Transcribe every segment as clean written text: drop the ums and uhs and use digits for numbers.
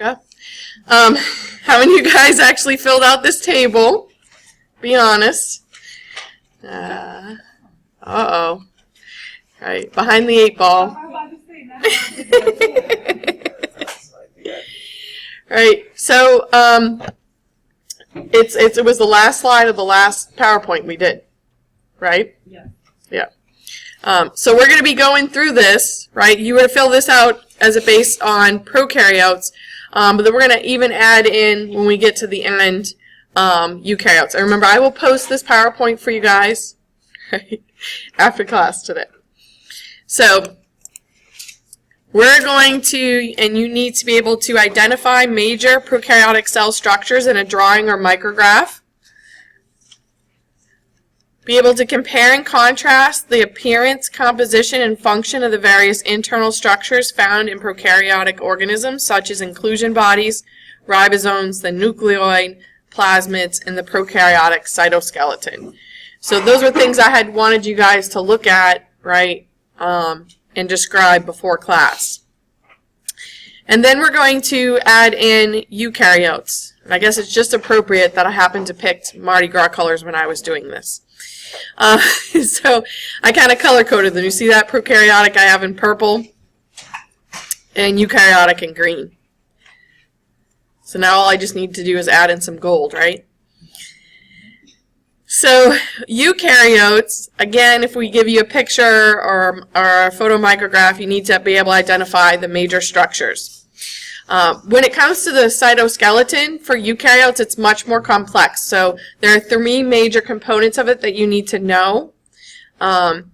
Yeah. How many of you guys actually filled out this table? Be honest. Uh-oh. Right, behind the 8 ball. Right, so it was the last slide of the last PowerPoint we did, right? Yeah. Yeah. So we're going to be going through this, right? You were to fill this out as a based on prokaryotes, but then we're going to even add in, when we get to the end, eukaryotes. And remember, I will post this PowerPoint for you guys right, after class today. So we're going to, and you need to be able to identify major prokaryotic cell structures in a drawing or micrograph. Be able to compare and contrast the appearance, composition, and function of the various internal structures found in prokaryotic organisms, such as inclusion bodies, ribosomes, the nucleoid, plasmids, and the prokaryotic cytoskeleton. So those are things I had wanted you guys to look at, right, and describe before class. And then we're going to add in eukaryotes. And I guess it's just appropriate that I happened to pick Mardi Gras colors when I was doing this. So I kind of color-coded them. You see that prokaryotic I have in purple and eukaryotic in green. So now all I just need to do is add in some gold, right? So eukaryotes, again, if we give you a picture or a photomicrograph, you need to be able to identify the major structures. When it comes to the cytoskeleton, for eukaryotes, it's much more complex. So there are 3 major components of it that you need to know in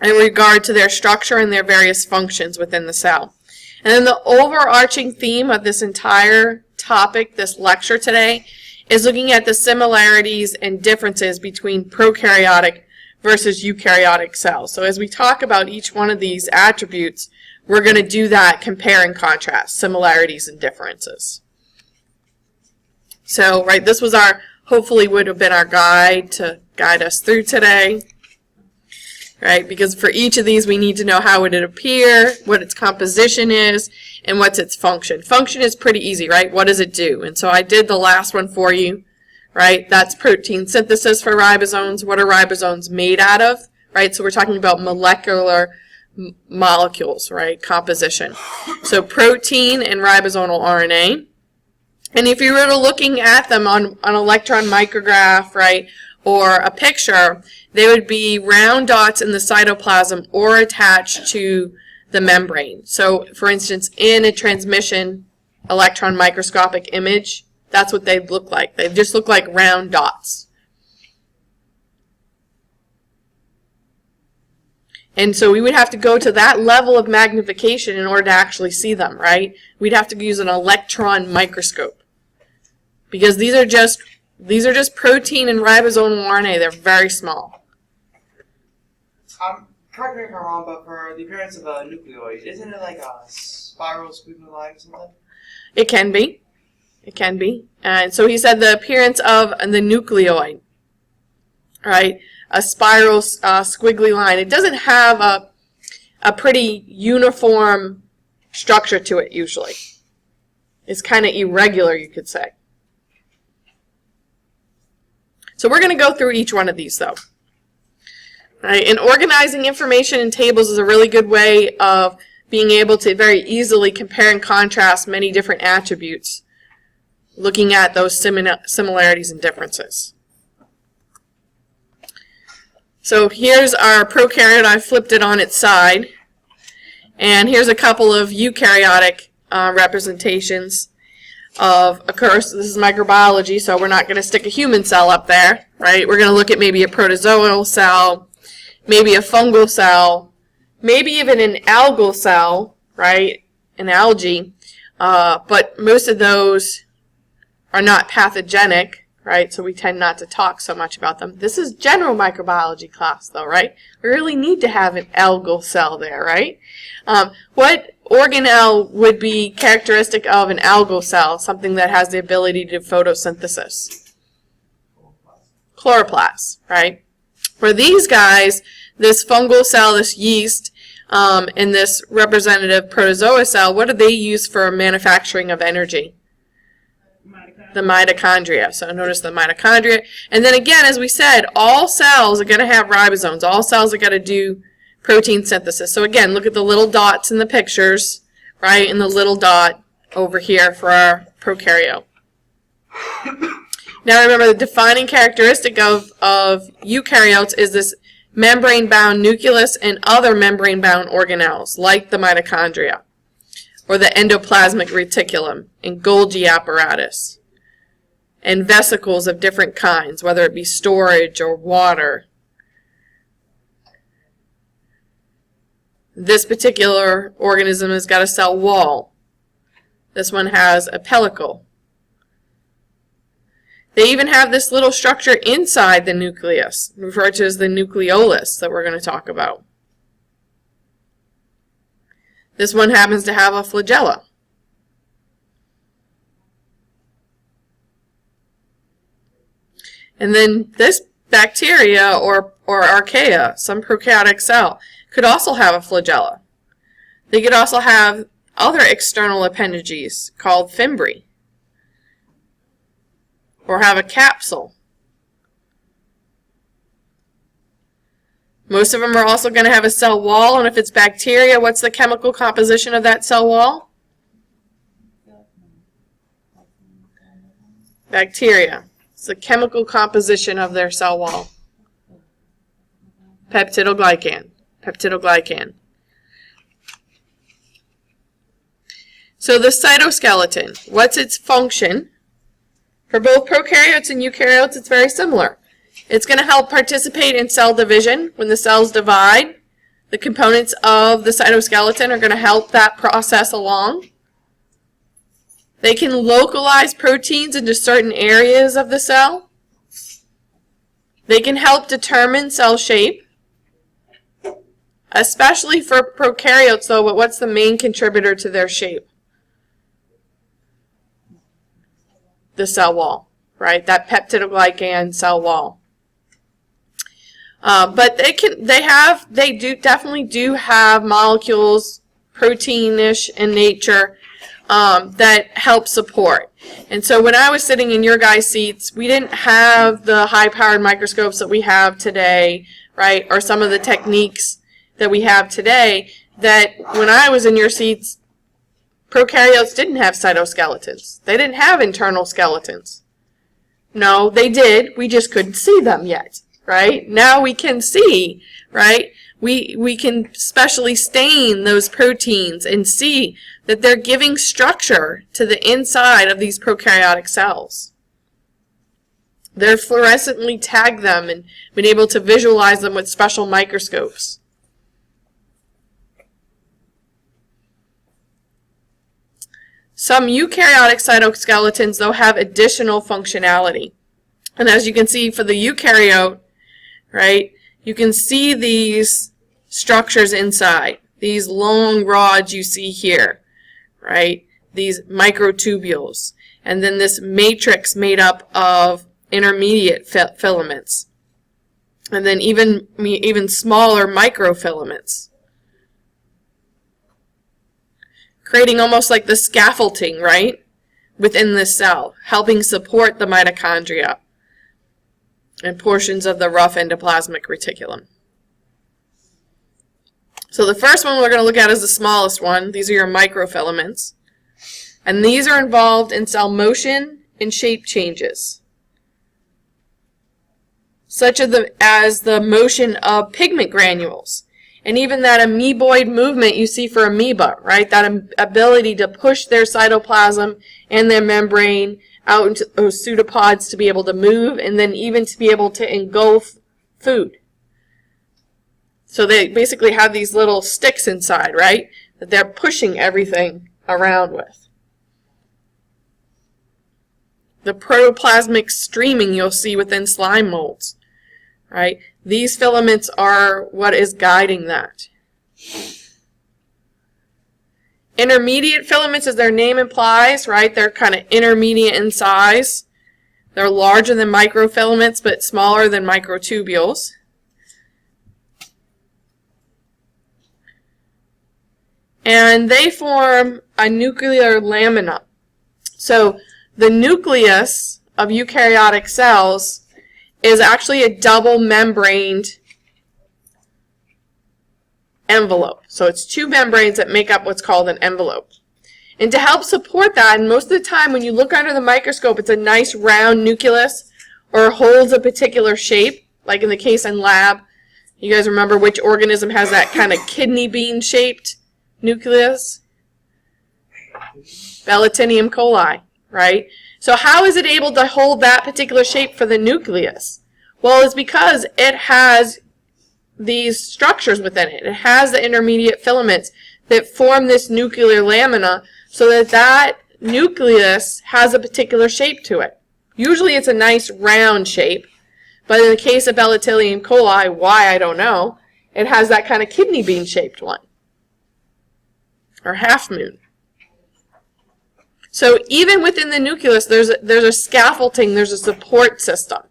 regard to their structure and their various functions within the cell. And then the overarching theme of this entire topic, this lecture today, is looking at the similarities and differences between prokaryotic versus eukaryotic cells. So as we talk about each one of these attributes, we're going to do that compare and contrast, similarities and differences. So, right, this was our, hopefully would have been our guide to guide us through today. Right, because for each of these we need to know how it would appear, what its composition is, and what's its function. Function is pretty easy, right? What does it do? And so I did the last one for you, right? That's protein synthesis for ribosomes. What are ribosomes made out of, right? So we're talking about molecular molecules, right? Composition. So protein and ribosomal RNA. And if you were looking at them on an electron micrograph, right, or a picture, they would be round dots in the cytoplasm or attached to the membrane. So, for instance, in a transmission electron microscopic image, that's what they'd look like. They just look like round dots. And so we would have to go to that level of magnification in order to actually see them, right? We'd have to use an electron microscope. Because these are just protein and ribosomal RNA. They're very small. Correct me if I'm wrong, but for the appearance of a nucleoid, isn't it like a spiral squiggly line or something? It can be. It can be. And so he said the appearance of the nucleoid, right? A spiral squiggly line. It doesn't have a pretty uniform structure to it usually. It's kind of irregular, you could say. So we're going to go through each one of these, though. Right? And organizing information in tables is a really good way of being able to very easily compare and contrast many different attributes, looking at those similarities and differences. So here's our prokaryote. I flipped it on its side. And here's a couple of eukaryotic representations of course, this is microbiology, so we're not going to stick a human cell up there, right? We're going to look at maybe a protozoal cell, maybe a fungal cell, maybe even an algal cell, right? An algae. But most of those are not pathogenic, right? So we tend not to talk so much about them. This is general microbiology class, though, right? We really need to have an algal cell there, right? What organelle would be characteristic of an algal cell, something that has the ability to do photosynthesis? Chloroplast, right? For these guys, this fungal cell, this yeast, in this representative protozoa cell, what do they use for manufacturing of energy? The mitochondria. So notice the mitochondria. And then again, as we said, all cells are going to have ribosomes. All cells are going to do protein synthesis. So again, look at the little dots in the pictures, right? And the little dot over here for our prokaryote. Now remember, the defining characteristic of eukaryotes is this membrane-bound nucleus and other membrane-bound organelles, like the mitochondria, or the endoplasmic reticulum and Golgi apparatus, and vesicles of different kinds, whether it be storage or water. This particular organism has got a cell wall. This one has a pellicle. They even have this little structure inside the nucleus, referred to as the nucleolus, that we're going to talk about. This one happens to have a flagella. And then this bacteria or archaea, some prokaryotic cell, could also have a flagella. They could also have other external appendages called fimbriae, or have a capsule. Most of them are also going to have a cell wall, and if it's bacteria, what's the chemical composition of that cell wall? Bacteria. It's the chemical composition of their cell wall. Peptidoglycan. Peptidoglycan. So the cytoskeleton, what's its function? For both prokaryotes and eukaryotes, it's very similar. It's going to help participate in cell division. When the cells divide, the components of the cytoskeleton are going to help that process along. They can localize proteins into certain areas of the cell. They can help determine cell shape, especially for prokaryotes, though. But what's the main contributor to their shape? The cell wall, right? That peptidoglycan cell wall. But they definitely do have molecules, proteinish in nature, that help support. And so when I was sitting in your guys' seats, we didn't have the high-powered microscopes that we have today, right? Or some of the techniques that we have today. That when I was in your seats, prokaryotes didn't have cytoskeletons. They didn't have internal skeletons. No, they did. We just couldn't see them yet, right? Now we can see, right? We can specially stain those proteins and see that they're giving structure to the inside of these prokaryotic cells. They're fluorescently tagged them and been able to visualize them with special microscopes. Some eukaryotic cytoskeletons, though, have additional functionality. And as you can see for the eukaryote, right, you can see these structures inside. These long rods you see here, right, these microtubules. And then this matrix made up of intermediate filaments. And then even smaller microfilaments, creating almost like the scaffolding, right, within this cell, helping support the mitochondria and portions of the rough endoplasmic reticulum. So the first one we're going to look at is the smallest one. These are your microfilaments. And these are involved in cell motion and shape changes, such as the motion of pigment granules. And even that amoeboid movement you see for amoeba, right? That ability to push their cytoplasm and their membrane out into those pseudopods to be able to move, and then even to be able to engulf food. So they basically have these little sticks inside, right? That they're pushing everything around with. The protoplasmic streaming you'll see within slime molds, right? These filaments are what is guiding that. Intermediate filaments, as their name implies, right? They're kind of intermediate in size. They're larger than microfilaments, but smaller than microtubules. and they form a nuclear lamina. So the nucleus of eukaryotic cells is actually a double membraned envelope. So it's two membranes that make up what's called an envelope. And to help support that, and most of the time when you look under the microscope, it's a nice round nucleus or holds a particular shape, like in the case in lab. You guys remember which organism has that kind of kidney bean shaped nucleus? Bacteria coli, right? So how is it able to hold that particular shape for the nucleus? Well, it's because it has these structures within it. It has the intermediate filaments that form this nuclear lamina so that that nucleus has a particular shape to it. Usually it's a nice round shape, but in the case of Bacteria coli, why I don't know, it has that kind of kidney bean shaped one, or half moon. So even within the nucleus, there's a scaffolding, there's a support system.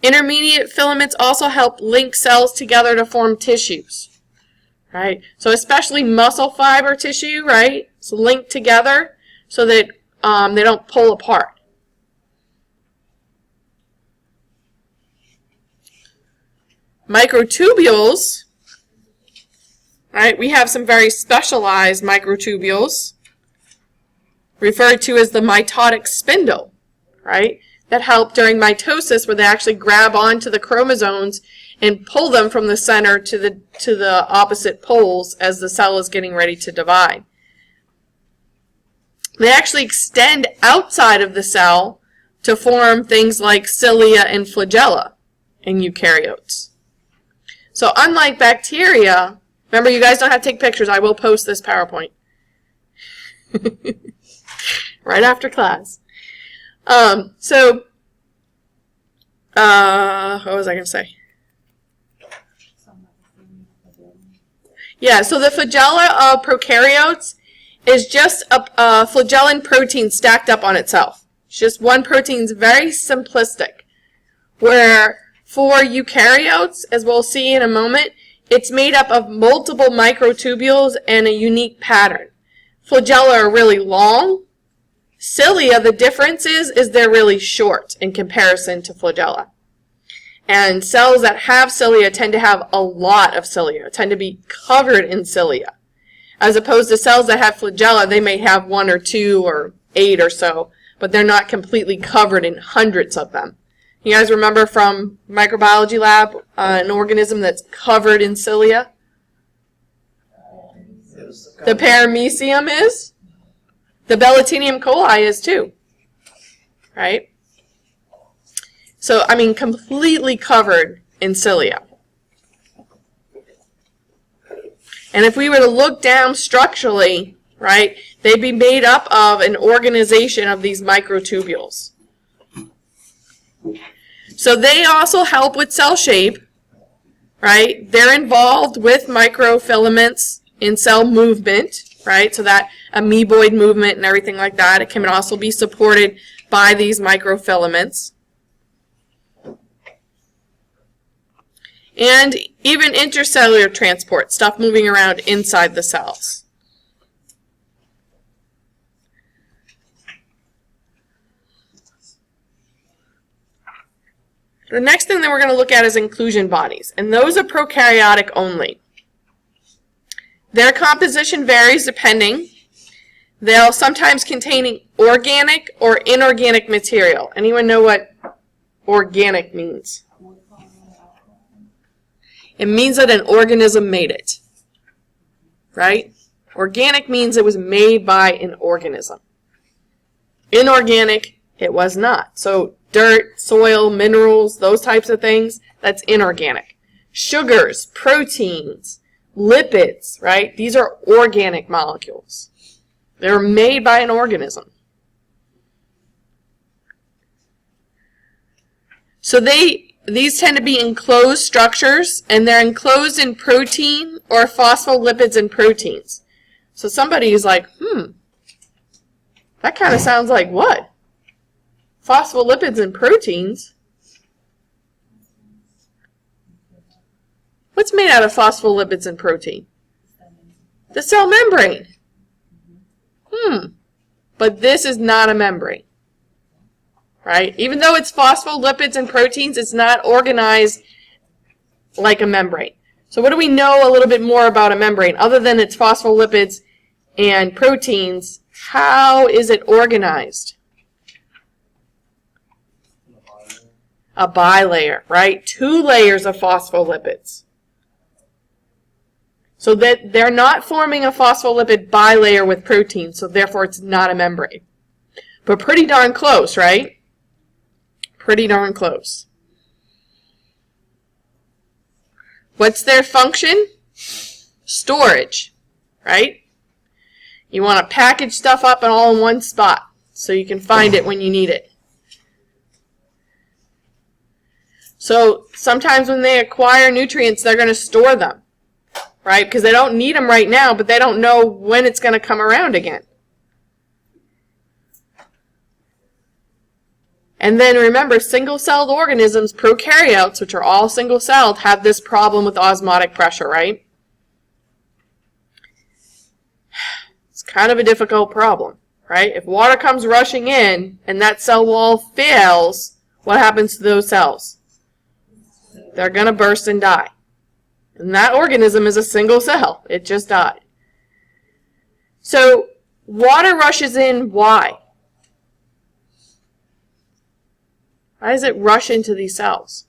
Intermediate filaments also help link cells together to form tissues, right? So especially muscle fiber tissue, right? It's linked together so that they don't pull apart. Microtubules, right? We have some very specialized microtubules referred to as the mitotic spindle, right? That help during mitosis, where they actually grab onto the chromosomes and pull them from the center to the opposite poles as the cell is getting ready to divide. They actually extend outside of the cell to form things like cilia and flagella in eukaryotes. So unlike bacteria, remember you guys don't have to take pictures, I will post this PowerPoint right after class. What was I going to say? Yeah, so the flagella of prokaryotes is just a flagellin protein stacked up on itself. It's just one protein. It's very simplistic. Where for eukaryotes, as we'll see in a moment, it's made up of multiple microtubules and a unique pattern. Flagella are really long. Cilia, the difference is they're really short in comparison to flagella. And cells that have cilia tend to have a lot of cilia, tend to be covered in cilia. As opposed to cells that have flagella, they may have 1 or 2 or 8 or so, but they're not completely covered in hundreds of them. You guys remember from microbiology lab an organism that's covered in cilia? The paramecium is? The Bacteria coli is too, right? So, I mean, completely covered in cilia. And if we were to look down structurally, right, they'd be made up of an organization of these microtubules. So they also help with cell shape, right? They're involved with microfilaments in cell movement, right? So that amoeboid movement and everything like that. It can also be supported by these microfilaments. And even intercellular transport, stuff moving around inside the cells. The next thing that we're going to look at is inclusion bodies, and those are prokaryotic only. Their composition varies depending. They'll sometimes contain organic or inorganic material. Anyone know what organic means? It means that an organism made it, right? Organic means it was made by an organism. Inorganic, it was not. So dirt, soil, minerals, those types of things, that's inorganic. Sugars, proteins, lipids, right? These are organic molecules. They're made by an organism. So these tend to be enclosed structures, and they're enclosed in protein or phospholipids and proteins. So somebody's like, that kind of sounds like what? Phospholipids and proteins? What's made out of phospholipids and protein? The cell membrane. But this is not a membrane. Right? Even though it's phospholipids and proteins, it's not organized like a membrane. So what do we know a little bit more about a membrane? Other than it's phospholipids and proteins, how is it organized? A bilayer, right? 2 layers of phospholipids. So that they're not forming a phospholipid bilayer with protein, so therefore it's not a membrane. But pretty darn close, right? Pretty darn close. What's their function? Storage, right? You want to package stuff up and all in one spot so you can find it when you need it. So sometimes when they acquire nutrients, they're going to store them, right? Because they don't need them right now, but they don't know when it's going to come around again. And then remember, single-celled organisms, prokaryotes, which are all single-celled, have this problem with osmotic pressure, right? It's kind of a difficult problem, right? If water comes rushing in and that cell wall fails, what happens to those cells? They're going to burst and die. And that organism is a single cell. It just died. So water rushes in, why? Why does it rush into these cells?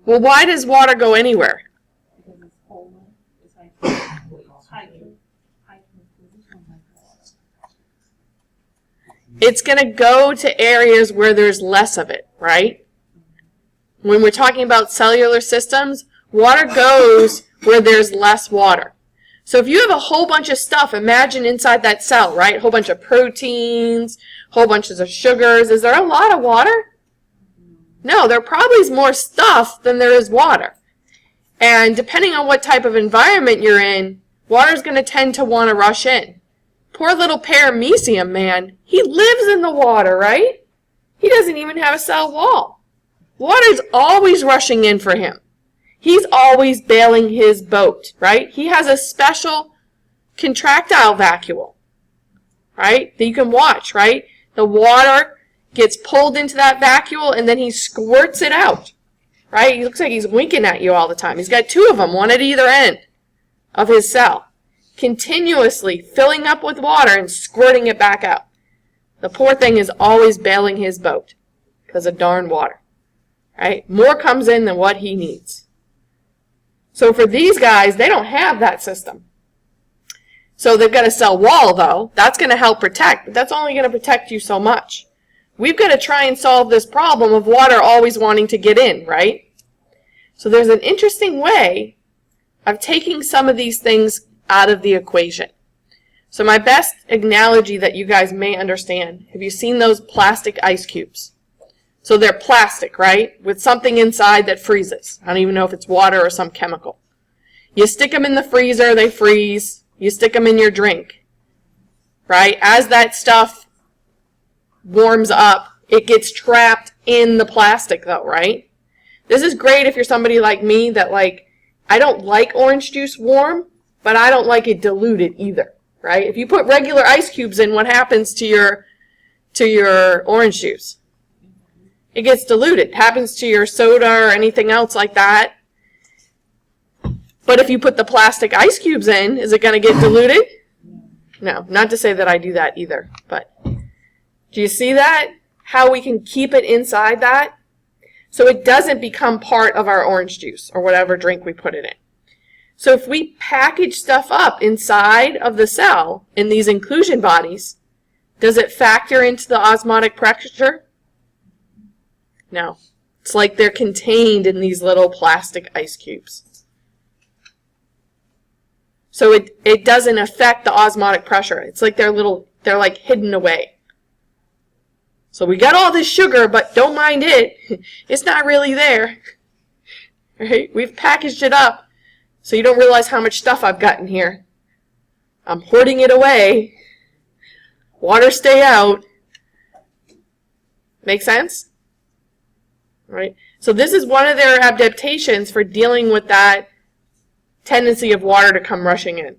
Well, why does water go anywhere? It's going to go to areas where there's less of it, right? When we're talking about cellular systems, water goes where there's less water. So if you have a whole bunch of stuff, imagine inside that cell, right? A whole bunch of proteins, whole bunches of sugars. Is there a lot of water? No, there probably is more stuff than there is water. And depending on what type of environment you're in, water is going to tend to want to rush in. Poor little paramecium, man. He lives in the water, right? He doesn't even have a cell wall. Water's always rushing in for him. He's always bailing his boat, right? He has a special contractile vacuole, right, that you can watch, right? The water gets pulled into that vacuole and then he squirts it out, right? He looks like he's winking at you all the time. He's got 2 of them, one at either end of his cell, continuously filling up with water and squirting it back out. The poor thing is always bailing his boat because of darn water, right? More comes in than what he needs. So for these guys, they don't have that system. So they've got a cell wall, though. That's going to help protect, but that's only going to protect you so much. We've got to try and solve this problem of water always wanting to get in, right? So there's an interesting way of taking some of these things out of the equation. So my best analogy that you guys may understand, have you seen those plastic ice cubes? So they're plastic, right? With something inside that freezes. I don't even know if it's water or some chemical. You stick them in the freezer, they freeze. You stick them in your drink, right? As that stuff warms up, it gets trapped in the plastic though, right? This is great if you're somebody like me that I don't like orange juice warm, but I don't like it diluted either, right? If you put regular ice cubes in, what happens to your orange juice? It gets diluted. It happens to your soda or anything else like that. But if you put the plastic ice cubes in, is it going to get diluted? No, not to say that I do that either. But do you see that? How we can keep it inside that? So it doesn't become part of our orange juice or whatever drink we put it in. So if we package stuff up inside of the cell in these inclusion bodies, does it factor into the osmotic pressure? No. It's like they're contained in these little plastic ice cubes. So it doesn't affect the osmotic pressure. It's like they're like hidden away. So we got all this sugar, but don't mind it. It's not really there. Right? We've packaged it up so you don't realize how much stuff I've got in here. I'm hoarding it away. Water stay out. Make sense? Right? So this is one of their adaptations for dealing with that tendency of water to come rushing in.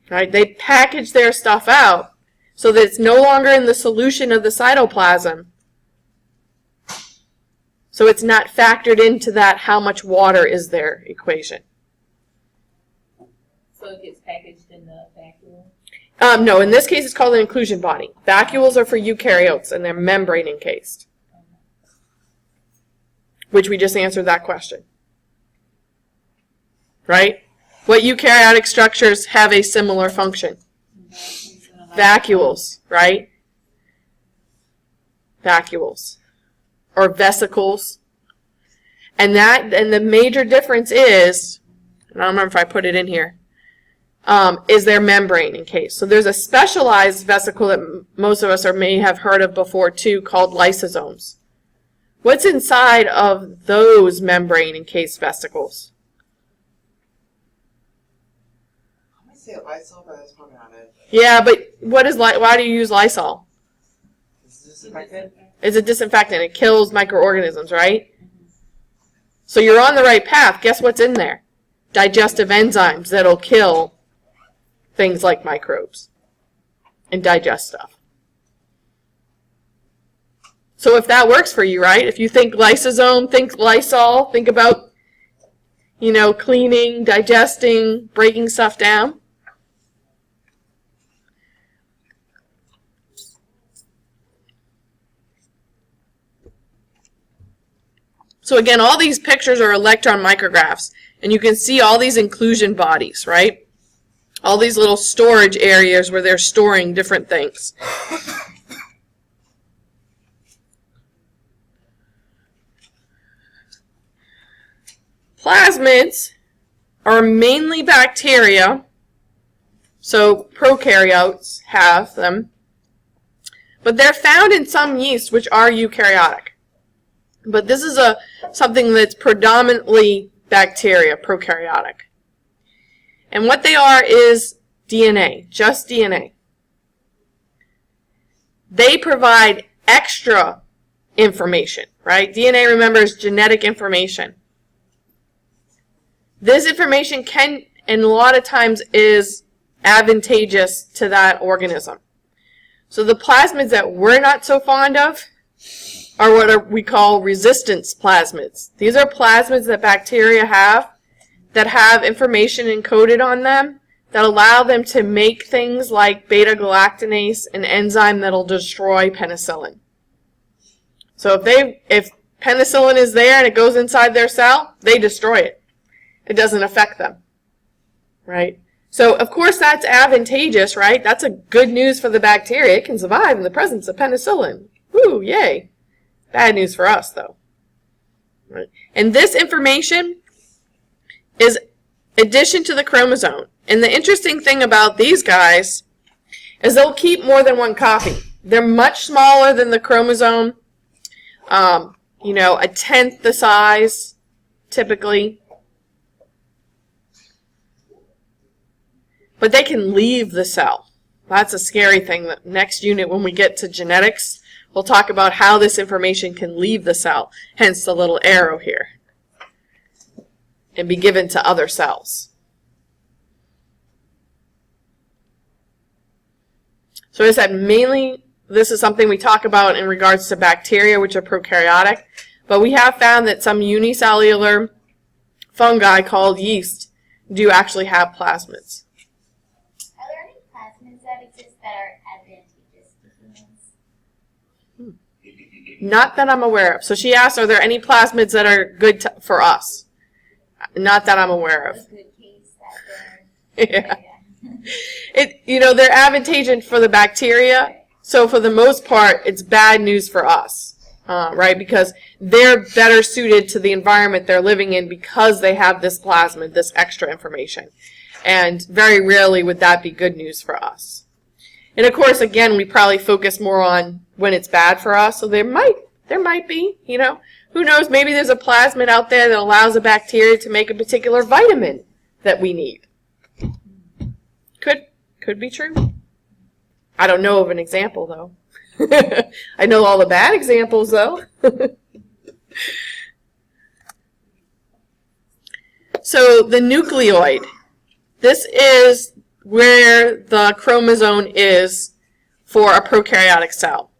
Right? They package their stuff out so that it's no longer in the solution of the cytoplasm. So it's not factored into that how much water is there equation. So it gets packaged in the vacuole? No, in this case it's called an inclusion body. Vacuoles are for eukaryotes and they're membrane encased. Which we just answered that question. Right? What eukaryotic structures have a similar function? Vacuoles, right? Vacuoles. Or vesicles. And the major difference is, and I don't remember if I put it in here, is their membrane encased. So there's a specialized vesicle that most of us may have heard of before too, called lysosomes. What's inside of those membrane encased vesicles? I'm going to say Lysol, but that's probably not it. Yeah, but why do you use Lysol? Is this disinfectant? It's a disinfectant. It kills microorganisms, right? So you're on the right path. Guess what's in there? Digestive enzymes that'll kill things like microbes and digest stuff. So if that works for you, right? If you think lysosome, think Lysol, think about, cleaning, digesting, breaking stuff down. So again, all these pictures are electron micrographs, and you can see all these inclusion bodies, right? All these little storage areas where they're storing different things. Plasmids are mainly bacteria, so prokaryotes have them, but they're found in some yeast which are eukaryotic. But this is something that's predominantly bacteria, prokaryotic. And what they are is DNA, just DNA. They provide extra information, right? DNA, remember, is genetic information. This information can, and a lot of times, is advantageous to that organism. So the plasmids that we're not so fond of are what we call resistance plasmids. These are plasmids that bacteria have that have information encoded on them that allow them to make things like beta-galactanase, an enzyme that'll destroy penicillin. So if penicillin is there and it goes inside their cell, they destroy it. It doesn't affect them, right? So, of course, that's advantageous, right? That's a good news for the bacteria. It can survive in the presence of penicillin. Woo, yay. Bad news for us, though. Right? And this information is addition to the chromosome. And the interesting thing about these guys is they'll keep more than one copy. They're much smaller than the chromosome, a tenth the size, typically. But they can leave the cell. That's a scary thing. The next unit, when we get to genetics, we'll talk about how this information can leave the cell, hence the little arrow here, and be given to other cells. So as I said, mainly this is something we talk about in regards to bacteria, which are prokaryotic, but we have found that some unicellular fungi called yeast do actually have plasmids. Are there any plasmids that exist that are advantageous to humans? Not that I'm aware of. So she asked, are there any plasmids that are good for us? Not that I'm aware of. A good case that they're... Yeah. They're advantageous for the bacteria. So for the most part, it's bad news for us, right? Because they're better suited to the environment they're living in because they have this plasmid, this extra information. And very rarely would that be good news for us. And of course, again, we probably focus more on when it's bad for us. So there might be, who knows, maybe there's a plasmid out there that allows a bacteria to make a particular vitamin that we need. Could be true. I don't know of an example, though. I know all the bad examples, though. So the nucleoid, this is where the chromosome is for a prokaryotic cell.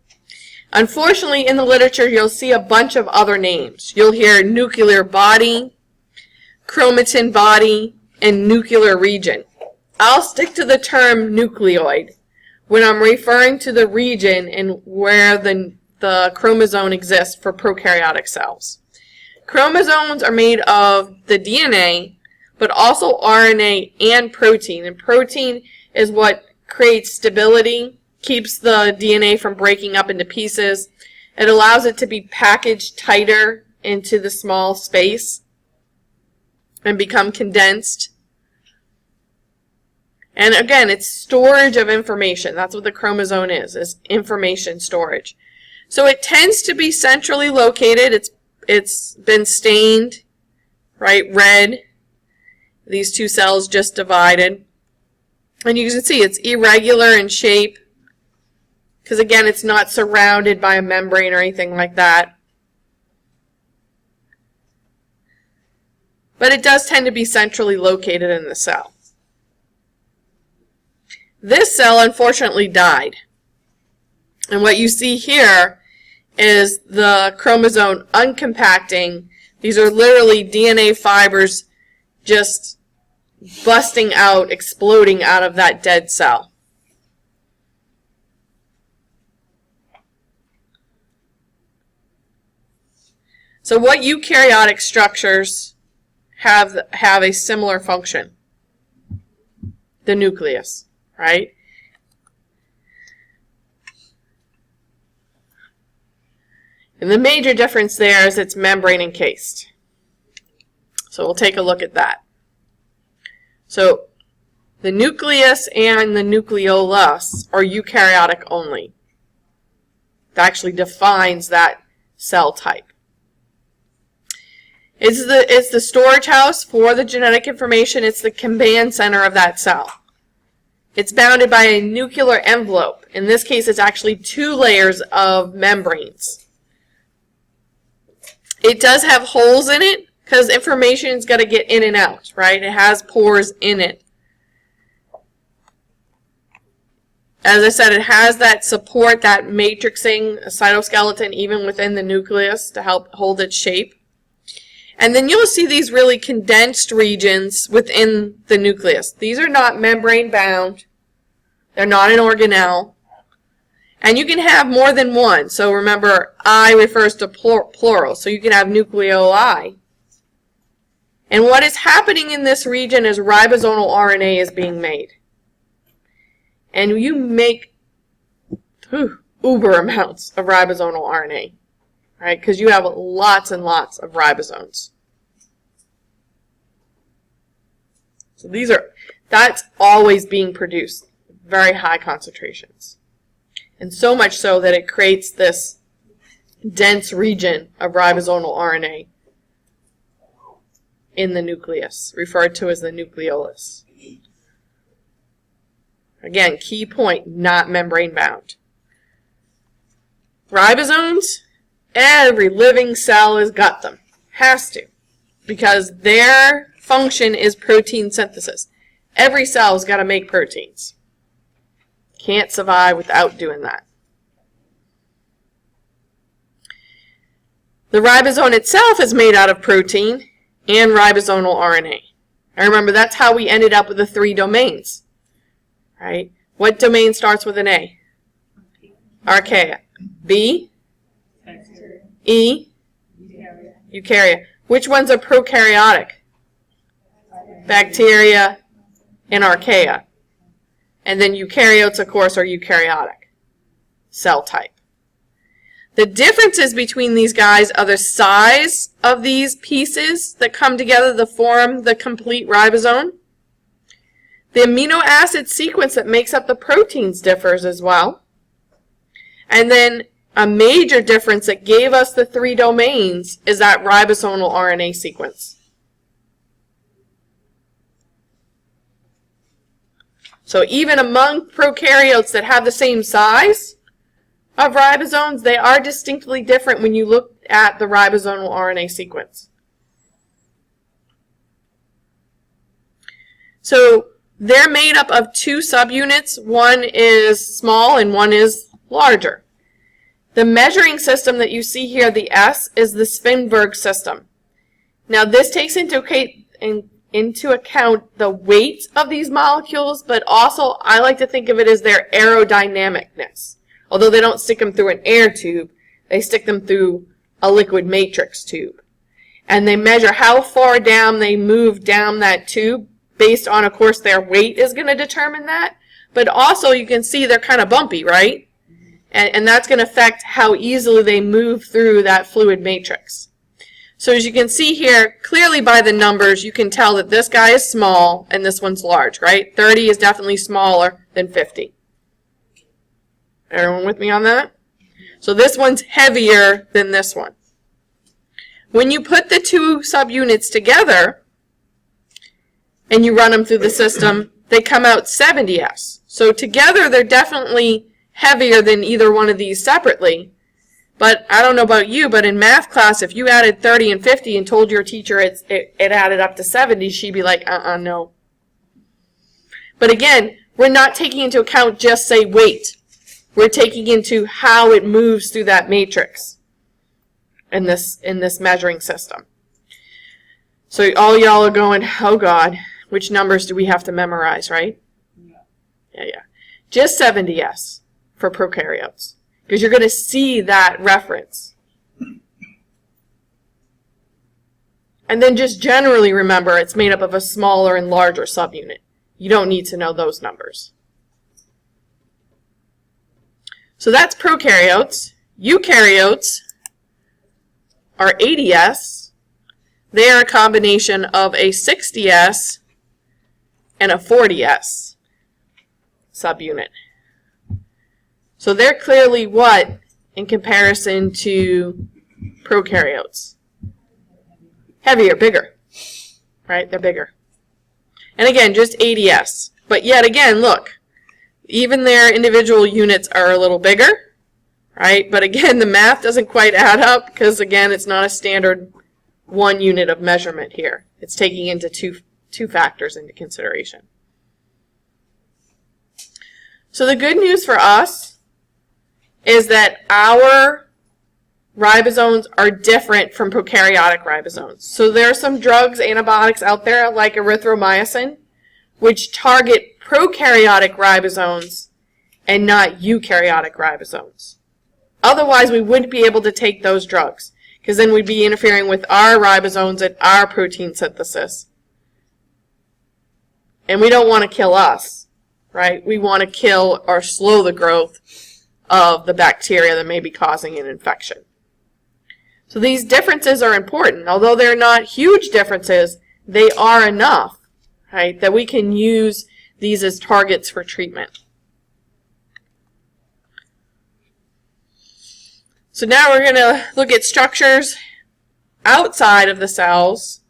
Unfortunately, in the literature, you'll see a bunch of other names. You'll hear nuclear body, chromatin body, and nuclear region. I'll stick to the term nucleoid when I'm referring to the region and where the chromosome exists for prokaryotic cells. Chromosomes are made of the DNA, but also RNA and protein. And protein is what creates stability, keeps the DNA from breaking up into pieces. It allows it to be packaged tighter into the small space and become condensed. And again, it's storage of information. That's what the chromosome is information storage. So it tends to be centrally located. It's been stained, right, red. These two cells just divided. And you can see it's irregular in shape because, again, it's not surrounded by a membrane or anything like that. But it does tend to be centrally located in the cell. This cell, unfortunately, died. And what you see here is the chromosome uncompacting. These are literally DNA fibers just busting out, exploding out of that dead cell. So what eukaryotic structures have a similar function? The nucleus, right? And the major difference there is it's membrane encased. So we'll take a look at that. So the nucleus and the nucleolus are eukaryotic only. That actually defines that cell type. It's the storage house for the genetic information. It's the command center of that cell. It's bounded by a nuclear envelope. In this case, it's actually 2 layers of membranes. It does have holes in it because information's got to get in and out, right? It has pores in it. As I said, it has that support, that matrixing cytoskeleton even within the nucleus to help hold its shape. And then you'll see these really condensed regions within the nucleus. These are not membrane bound. They're not an organelle. And you can have more than one. So remember, I refers to plural. So you can have nucleoli. And what is happening in this region is ribosomal RNA is being made. And you make uber amounts of ribosomal RNA, right? Because you have lots and lots of ribosomes. So that's always being produced, very high concentrations. And so much so that it creates this dense region of ribosomal RNA in the nucleus, referred to as the nucleolus. Again, key point, not membrane bound. Ribosomes, every living cell has got them. Has to. Because their function is protein synthesis. Every cell's got to make proteins. Can't survive without doing that. The ribosome itself is made out of protein and ribosomal RNA. And remember, that's how we ended up with the 3 domains. Right? What domain starts with an A? Archaea. B? E? Eukarya. Which ones are prokaryotic? Bacteria and archaea. And then eukaryotes, of course, are eukaryotic cell type. The differences between these guys are the size of these pieces that come together to form the complete ribosome. The amino acid sequence that makes up the proteins differs as well. And then a major difference that gave us the 3 domains is that ribosomal RNA sequence. So even among prokaryotes that have the same size of ribosomes, they are distinctly different when you look at the ribosomal RNA sequence. So they're made up of two subunits. One is small and one is larger. The measuring system that you see here, the S, is the Svinberg system. Now this takes into account the weight of these molecules, but also I like to think of it as their aerodynamicness. Although they don't stick them through an air tube, they stick them through a liquid matrix tube. And they measure how far down they move down that tube based on, of course, their weight is going to determine that. But also you can see they're kind of bumpy, right? And that's going to affect how easily they move through that fluid matrix. So as you can see here, clearly by the numbers, you can tell that this guy is small and this one's large, right? 30 is definitely smaller than 50. Everyone with me on that? So this one's heavier than this one. When you put the two subunits together and you run them through the system, they come out 70S. So together they're definitely heavier than either one of these separately. But I don't know about you, but in math class, if you added 30 and 50 and told your teacher it added up to 70, she'd be like, no. But again, we're not taking into account just, say, weight. We're taking into how it moves through that matrix in this measuring system. So all y'all are going, oh God, which numbers do we have to memorize, right? Yeah. Just 70S for prokaryotes, because you're going to see that reference. And then just generally remember it's made up of a smaller and larger subunit. You don't need to know those numbers. So that's prokaryotes. Eukaryotes are 80S. They are a combination of a 60S and a 40S subunit. So they're clearly what in comparison to prokaryotes? Heavier, bigger. Right? They're bigger. And again, just 80S. But yet again, look, even their individual units are a little bigger, right? But again, the math doesn't quite add up because, again, it's not a standard one unit of measurement here. It's taking into two factors into consideration. So the good news for us is that our ribosomes are different from prokaryotic ribosomes. So there are some drugs, antibiotics out there like erythromycin, which target prokaryotic ribosomes and not eukaryotic ribosomes. Otherwise, we wouldn't be able to take those drugs, because then we'd be interfering with our ribosomes and our protein synthesis. And we don't want to kill us, right? We want to kill or slow the growth of the bacteria that may be causing an infection. So these differences are important. Although they're not huge differences, they are enough, right, that we can use these as targets for treatment. So now we're going to look at structures outside of the cells.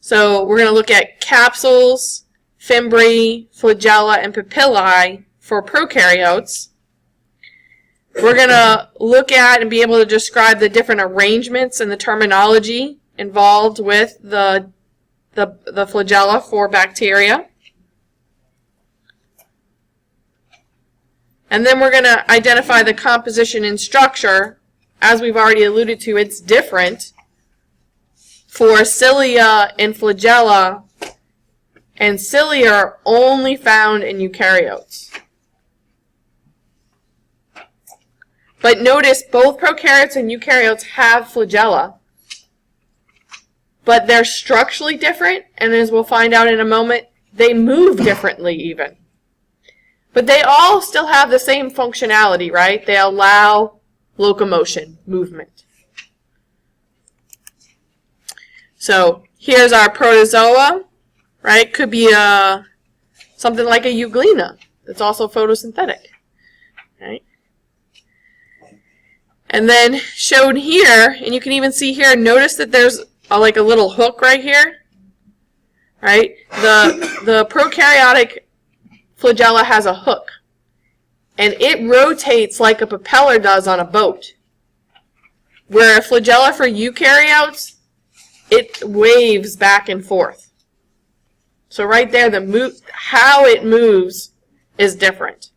So we're going to look at capsules, fimbriae, flagella, and papillae for prokaryotes. We're going to look at and be able to describe the different arrangements and the terminology involved with the flagella for bacteria. And then we're going to identify the composition and structure. As we've already alluded to, it's different for cilia and flagella, and cilia are only found in eukaryotes. But notice both prokaryotes and eukaryotes have flagella, but they're structurally different, and as we'll find out in a moment, they move differently even. But they all still have the same functionality, right? They allow locomotion, movement. So here's our protozoa, right? Could be something like a euglena that's also photosynthetic, right? And then shown here, and you can even see here, notice that there's like a little hook right here, right? The prokaryotic flagella has a hook, and it rotates like a propeller does on a boat. Where a flagella for eukaryotes, it waves back and forth. So right there, how it moves is different.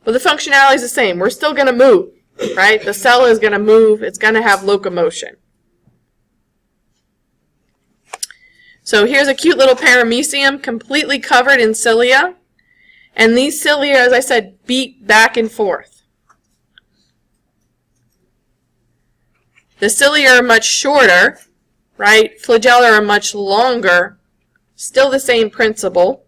But the functionality is the same. We're still going to move, right? The cell is going to move. It's going to have locomotion. So here's a cute little paramecium completely covered in cilia. And these cilia, as I said, beat back and forth. The cilia are much shorter, right? Flagella are much longer. Still the same principle.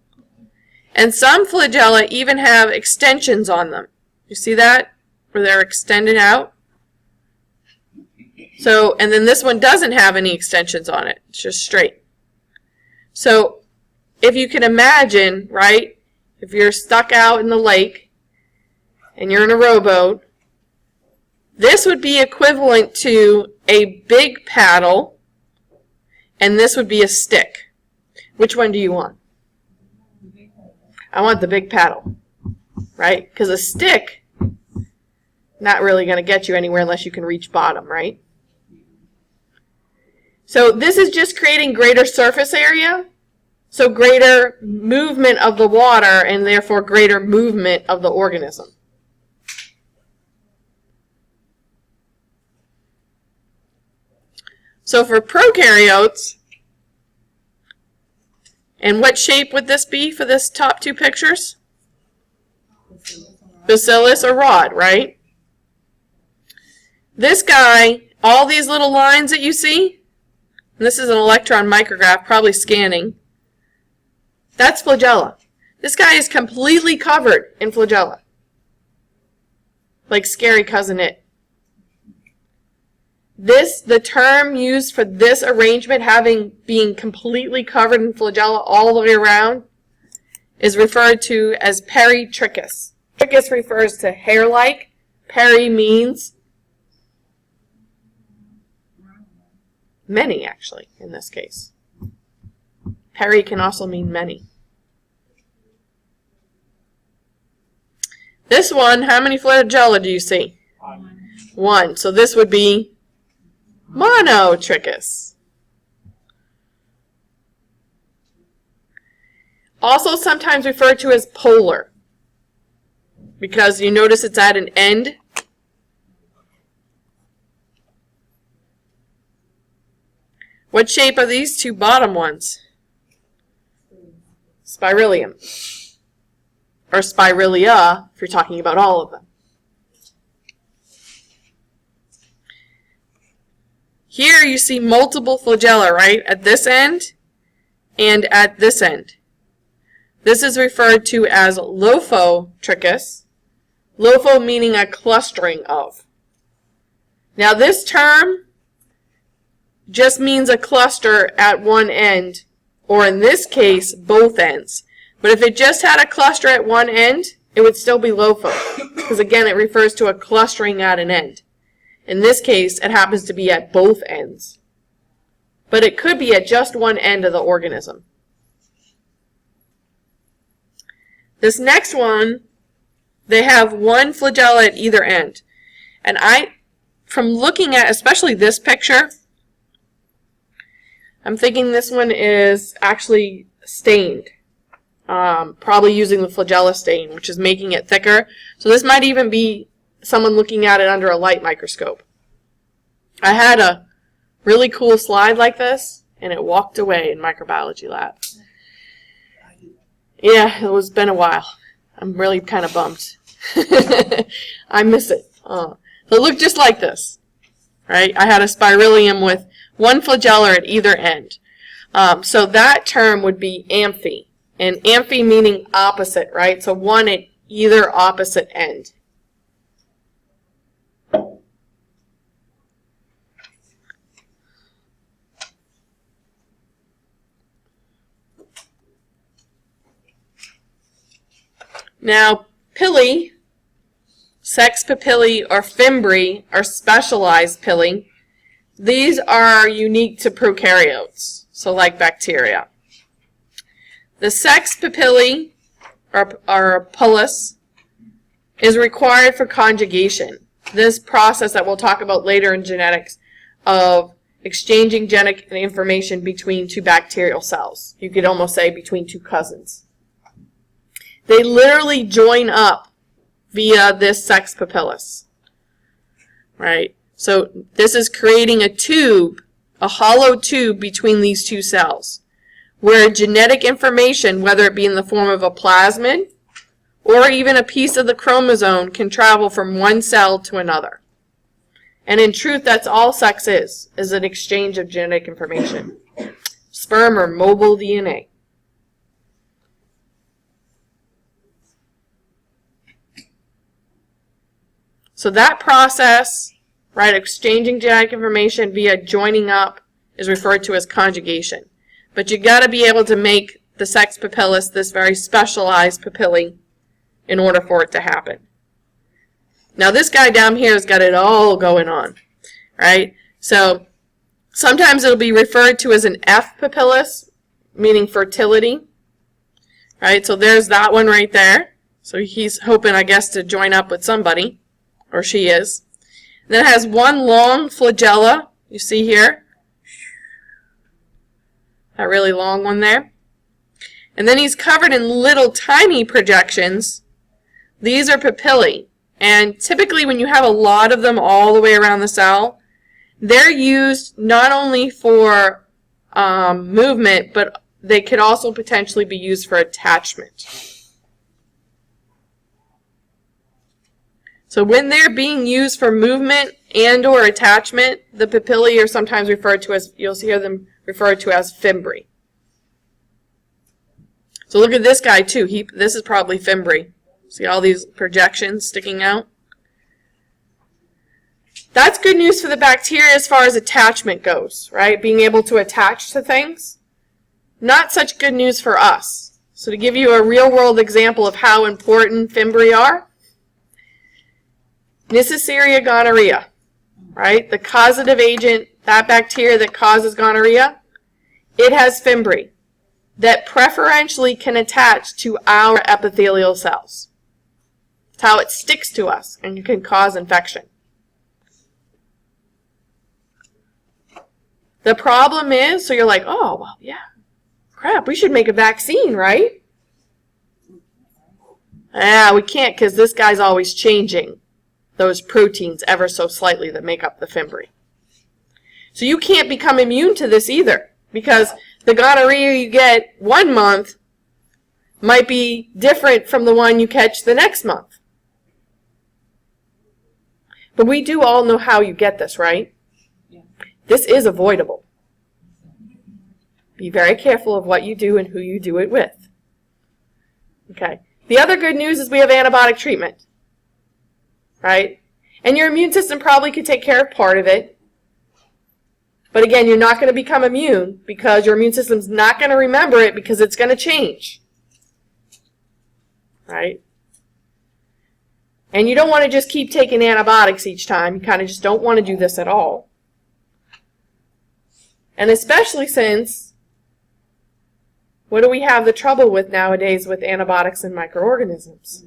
And some flagella even have extensions on them. You see that? Where they're extended out? So, and then this one doesn't have any extensions on it. It's just straight. So, if you can imagine, right, if you're stuck out in the lake and you're in a rowboat, this would be equivalent to a big paddle, and this would be a stick. Which one do you want? I want the big paddle, right? Because a stick, not really going to get you anywhere unless you can reach bottom, right? So this is just creating greater surface area, so greater movement of the water and therefore greater movement of the organism. So for prokaryotes, and what shape would this be for this top two pictures? Bacillus or rod, right? This guy, all these little lines that you see, and this is an electron micrograph, probably scanning, that's flagella. This guy is completely covered in flagella. Like scary cousin it. The term used for this arrangement, being completely covered in flagella all the way around, is referred to as peritrichous. Trichous refers to hair-like. Peri means many, actually, in this case. Peri can also mean many. This one, how many flagella do you see? One. So this would be monotrichous. Also sometimes referred to as polar, because you notice it's at an end. What shape are these two bottom ones? Spirillum. Or spirilia, if you're talking about all of them. Here you see multiple flagella, right? At this end and at this end. This is referred to as lophotrichous. Lopho meaning a clustering of. Now this term just means a cluster at one end, or in this case, both ends. But if it just had a cluster at one end, it would still be lopho, because again, it refers to a clustering at an end. In this case, it happens to be at both ends. But it could be at just one end of the organism. This next one, they have one flagella at either end. And from looking at especially this picture, I'm thinking this one is actually stained. Probably using the flagella stain, which is making it thicker. So this might even be someone looking at it under a light microscope. I had a really cool slide like this, and it walked away in microbiology lab. Yeah, it was been a while. I'm really kind of bummed. I miss it. So it looked just like this, right? I had a spirillum with one flagella at either end. So that term would be amphi. And amphi meaning opposite, right? So one at either opposite end. Now, pili, sex papillae or fimbri are specialized pili. These are unique to prokaryotes, so like bacteria. The sex papillae, or pullus, is required for conjugation. This process that we'll talk about later in genetics of exchanging genetic information between two bacterial cells. You could almost say between two cousins. They literally join up via this sex papillus, right? So this is creating a tube, a hollow tube between these two cells, where genetic information, whether it be in the form of a plasmid or even a piece of the chromosome, can travel from one cell to another. And in truth, that's all sex is an exchange of genetic information. Sperm or mobile DNA. So that process, right, exchanging genetic information via joining up, is referred to as conjugation. But you got to be able to make the sex papillus this very specialized papillae in order for it to happen. Now this guy down here has got it all going on, right? So sometimes it'll be referred to as an F papillus, meaning fertility, right? So there's that one right there. So he's hoping, I guess, to join up with somebody, or she is. And then it has one long flagella, you see here. That really long one there. And then he's covered in little tiny projections. These are papillae. And typically when you have a lot of them all the way around the cell, they're used not only for movement, but they could also potentially be used for attachment. So when they're being used for movement and or attachment, the papillae are sometimes referred to as, you'll hear them referred to as fimbriae. So look at this guy too. This is probably fimbriae. See all these projections sticking out? That's good news for the bacteria as far as attachment goes, right? Being able to attach to things. Not such good news for us. So to give you a real-world example of how important fimbriae are, Neisseria gonorrhea, right? The causative agent, that bacteria that causes gonorrhea, it has fimbriae that preferentially can attach to our epithelial cells. It's how it sticks to us and can cause infection. The problem is, so you're like, oh, well, yeah, crap, we should make a vaccine, right? Yeah, we can't because this guy's always changing those proteins ever so slightly that make up the fimbriae. So you can't become immune to this either, because the gonorrhea you get 1 month might be different from the one you catch the next month. But we do all know how you get this, right? Yeah. This is avoidable. Be very careful of what you do and who you do it with. Okay. The other good news is we have antibiotic treatment, right? And your immune system probably could take care of part of it. But again, you're not going to become immune because your immune system's not going to remember it because it's going to change. Right? And you don't want to just keep taking antibiotics each time. You kind of just don't want to do this at all. And especially since, what do we have the trouble with nowadays with antibiotics and microorganisms?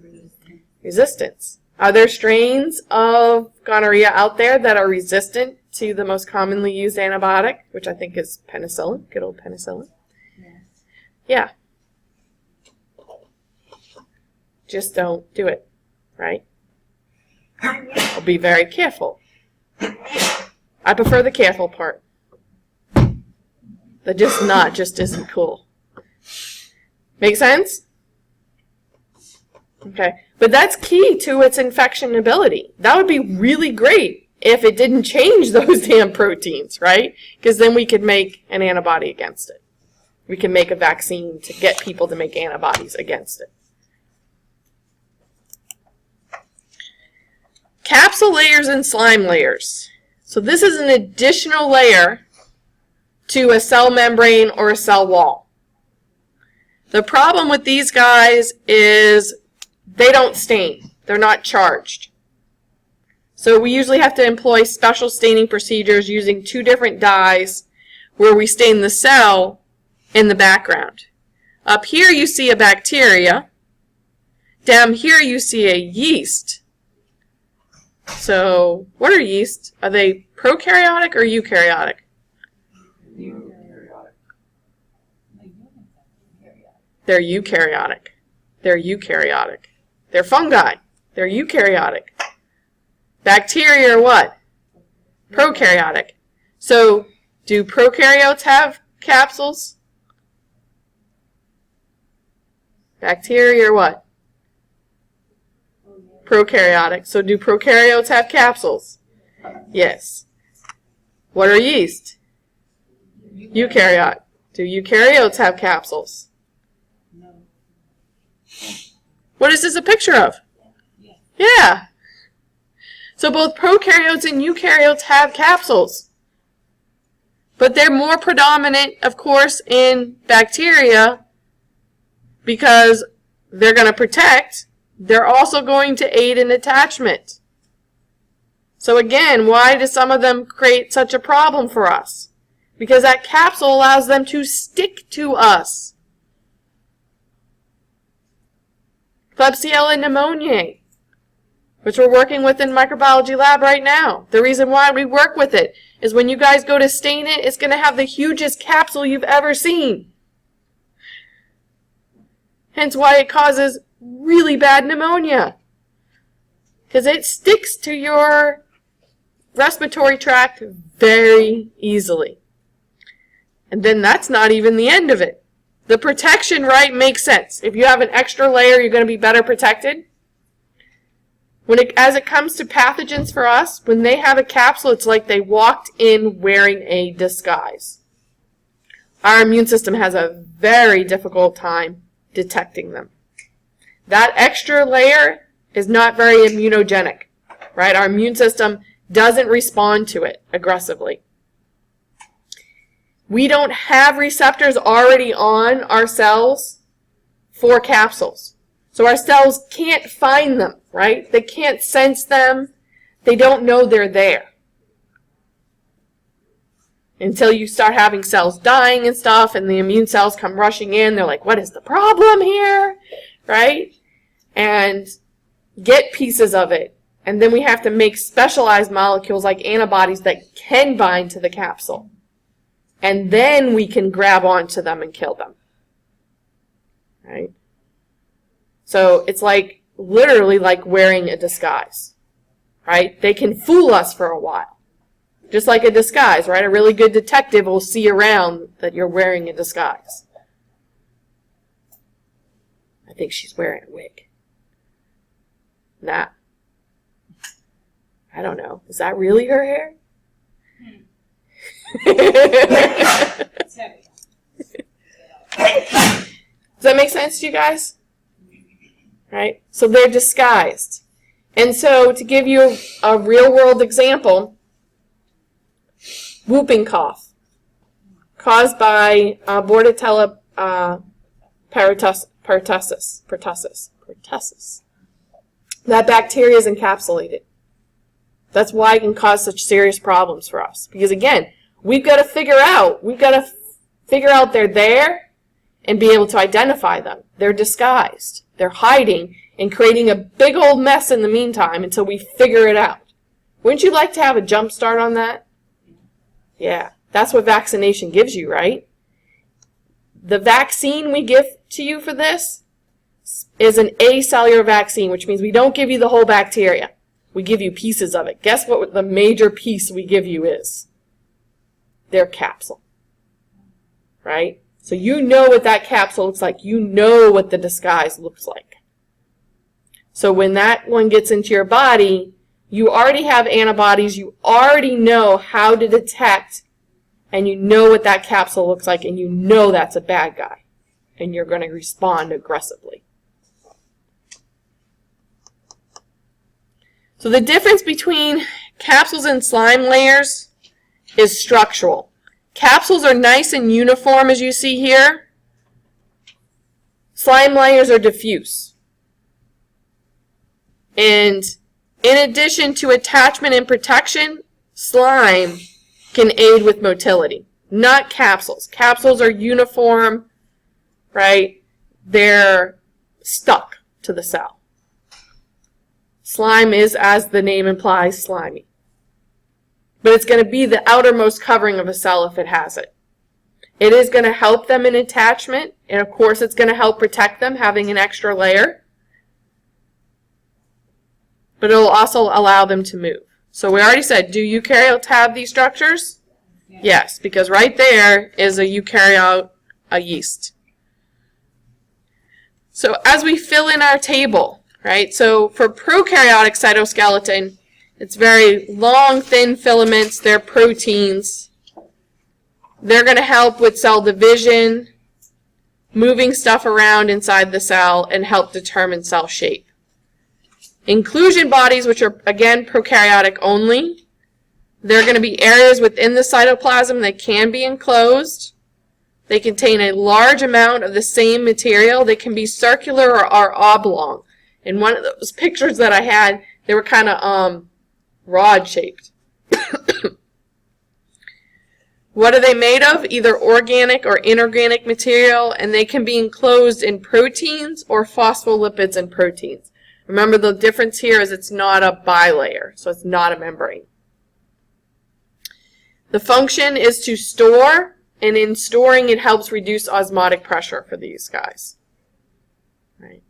Resistance. Are there strains of gonorrhea out there that are resistant to the most commonly used antibiotic, which I think is penicillin, good old penicillin? Yes. Yeah. Just don't do it, right? I'll be very careful. I prefer the careful part. The just isn't cool. Make sense? Okay. But that's key to its infection ability. That would be really great if it didn't change those damn proteins, right? Because then we could make an antibody against it. We can make a vaccine to get people to make antibodies against it. Capsule layers and slime layers. So this is an additional layer to a cell membrane or a cell wall. The problem with these guys is they don't stain. They're not charged. So we usually have to employ special staining procedures using 2 different dyes where we stain the cell in the background. Up here you see a bacteria. Down here you see a yeast. So what are yeast? Are they prokaryotic or eukaryotic? They're eukaryotic. They're eukaryotic. They're fungi. They're eukaryotic. Bacteria are what? Prokaryotic. So, do prokaryotes have capsules? Bacteria are what? Prokaryotic. So, do prokaryotes have capsules? Yes. What are yeast? Eukaryote. Do eukaryotes have capsules? No. What is this a picture of? Yeah. So both prokaryotes and eukaryotes have capsules. But they're more predominant, of course, in bacteria because they're going to protect. They're also going to aid in attachment. So again, why do some of them create such a problem for us? Because that capsule allows them to stick to us. Klebsiella pneumoniae, which we're working with in microbiology lab right now. The reason why we work with it is when you guys go to stain it, it's going to have the hugest capsule you've ever seen. Hence why it causes really bad pneumonia. Because it sticks to your respiratory tract very easily. And then that's not even the end of it. The protection, right, makes sense. If you have an extra layer, you're going to be better protected. As it comes to pathogens for us, when they have a capsule, it's like they walked in wearing a disguise. Our immune system has a very difficult time detecting them. That extra layer is not very immunogenic, right? Our immune system doesn't respond to it aggressively. We don't have receptors already on our cells for capsules. So our cells can't find them, right? They can't sense them. They don't know they're there. Until you start having cells dying and stuff, and the immune cells come rushing in. They're like, what is the problem here? Right? And get pieces of it. And then we have to make specialized molecules like antibodies that can bind to the capsule. And then we can grab onto them and kill them. Right? So it's like, literally like wearing a disguise. Right? They can fool us for a while. Just like a disguise, right? A really good detective will see around that you're wearing a disguise. I think she's wearing a wig. Nah. I don't know. Is that really her hair? Does that make sense to you guys? Right? So they're disguised. And so to give you a real world example, whooping cough caused by Bordetella pertussis. That bacteria is encapsulated. That's why it can cause such serious problems for us. Because again, we've got to figure out they're there and be able to identify them. They're disguised. They're hiding and creating a big old mess in the meantime until we figure it out. Wouldn't you like to have a jump start on that? Yeah, that's what vaccination gives you, right? The vaccine we give to you for this is an acellular vaccine, which means we don't give you the whole bacteria. We give you pieces of it. Guess what the major piece we give you is? Their capsule. Right? So you know what that capsule looks like. You know what the disguise looks like. So when that one gets into your body, you already have antibodies. You already know how to detect, and you know what that capsule looks like, and you know that's a bad guy. And you're going to respond aggressively. So the difference between capsules and slime layers is structural. Capsules are nice and uniform, as you see here. Slime layers are diffuse. And in addition to attachment and protection, slime can aid with motility, not capsules. Capsules are uniform, right? They're stuck to the cell. Slime is, as the name implies, slimy. But it's going to be the outermost covering of a cell if it has it. It is going to help them in attachment, and of course it's going to help protect them, having an extra layer. But it will also allow them to move. So we already said, do eukaryotes have these structures? Yes, because right there is a eukaryote, a yeast. So as we fill in our table, right, so for prokaryotic cytoskeleton, it's very long, thin filaments. They're proteins. They're going to help with cell division, moving stuff around inside the cell, and help determine cell shape. Inclusion bodies, which are, again, prokaryotic only, they're going to be areas within the cytoplasm that can be enclosed. They contain a large amount of the same material. They can be circular or oblong. In one of those pictures that I had, they were kind of rod-shaped. What are they made of? Either organic or inorganic material, and they can be enclosed in proteins or phospholipids and proteins. Remember, the difference here is it's not a bilayer, so it's not a membrane. The function is to store, and in storing it helps reduce osmotic pressure for these guys. Right?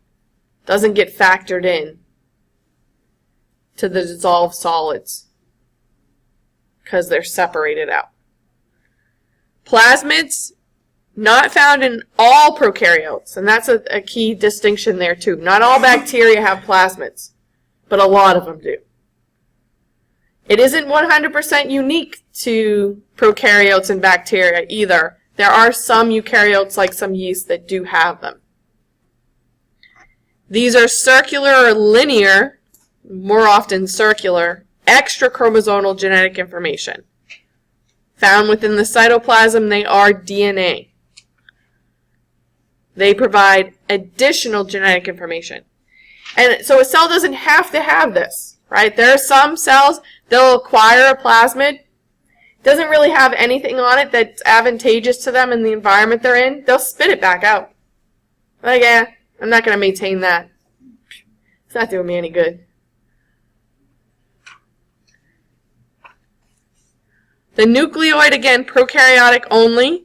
Doesn't get factored in to the dissolved solids because they're separated out. Plasmids, not found in all prokaryotes, and that's a key distinction there too. Not all bacteria have plasmids, but a lot of them do. It isn't 100% unique to prokaryotes and bacteria either. There are some eukaryotes, like some yeast, that do have them. These are circular or linear, more often circular, extra chromosomal genetic information. Found within the cytoplasm, they are DNA. They provide additional genetic information. And so a cell doesn't have to have this, right? There are some cells, they'll acquire a plasmid. Doesn't really have anything on it that's advantageous to them in the environment they're in. They'll spit it back out. Like, yeah, I'm not going to maintain that. It's not doing me any good. The nucleoid, again, prokaryotic only.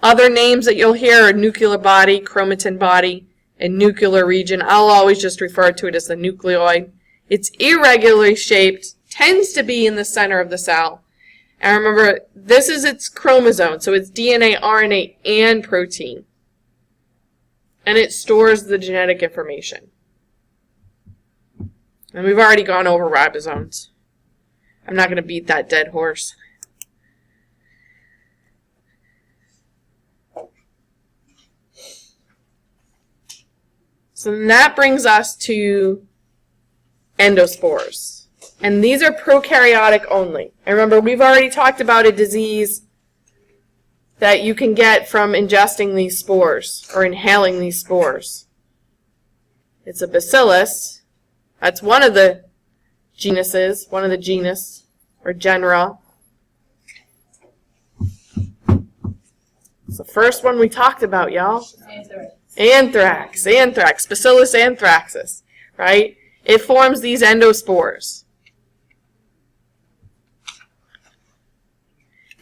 Other names that you'll hear are nuclear body, chromatin body, and nuclear region. I'll always just refer to it as the nucleoid. It's irregularly shaped, tends to be in the center of the cell. And remember, this is its chromosome, so it's DNA, RNA, and protein. And it stores the genetic information. And we've already gone over ribosomes. I'm not going to beat that dead horse. So then that brings us to endospores. And these are prokaryotic only. And remember, we've already talked about a disease that you can get from ingesting these spores or inhaling these spores. It's a bacillus. That's one of the genuses, one of the genus or genera. It's the first one we talked about, y'all. Anthrax, Bacillus anthracis, right? It forms these endospores.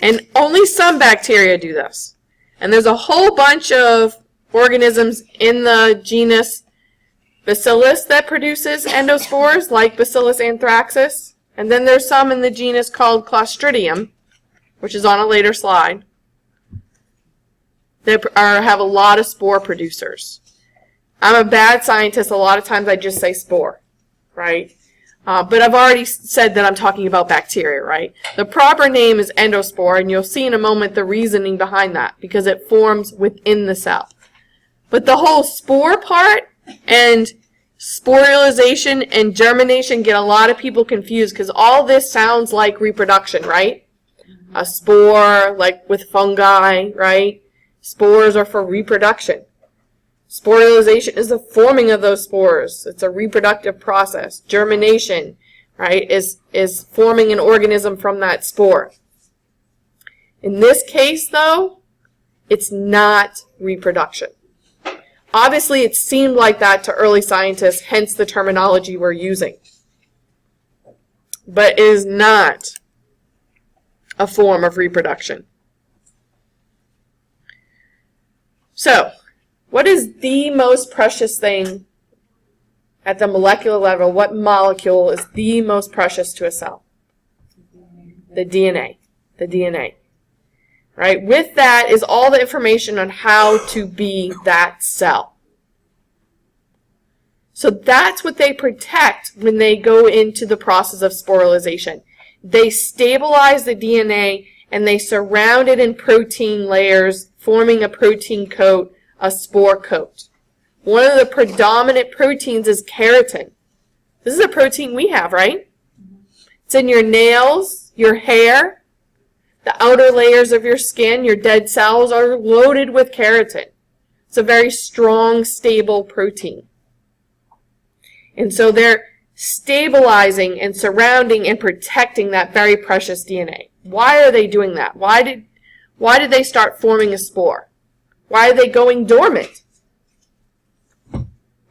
And only some bacteria do this. And there's a whole bunch of organisms in the genus Bacillus that produces endospores, like Bacillus anthracis. And then there's some in the genus called Clostridium, which is on a later slide. They have a lot of spore producers. I'm a bad scientist. A lot of times I just say spore, right? But I've already said that I'm talking about bacteria, right? The proper name is endospore, and you'll see in a moment the reasoning behind that, because it forms within the cell. But the whole spore part and sporulization and germination get a lot of people confused, because all this sounds like reproduction, right? A spore, like with fungi, right? Spores are for reproduction. Sporulization is the forming of those spores. It's a reproductive process. Germination, right, is forming an organism from that spore. In this case, though, it's not reproduction. Obviously, it seemed like that to early scientists, hence the terminology we're using. But it is not a form of reproduction. So, what is the most precious thing at the molecular level? What molecule is the most precious to a cell? The DNA. The DNA. Right? With that is all the information on how to be that cell. So that's what they protect when they go into the process of sporulization. They stabilize the DNA and they surround it in protein layers, forming a protein coat, a spore coat. One of the predominant proteins is keratin. This is a protein we have, right? It's in your nails, your hair, the outer layers of your skin, your dead cells are loaded with keratin. It's a very strong, stable protein. And so they're stabilizing and surrounding and protecting that very precious DNA. Why are they doing that? Why did they start forming a spore? Why are they going dormant?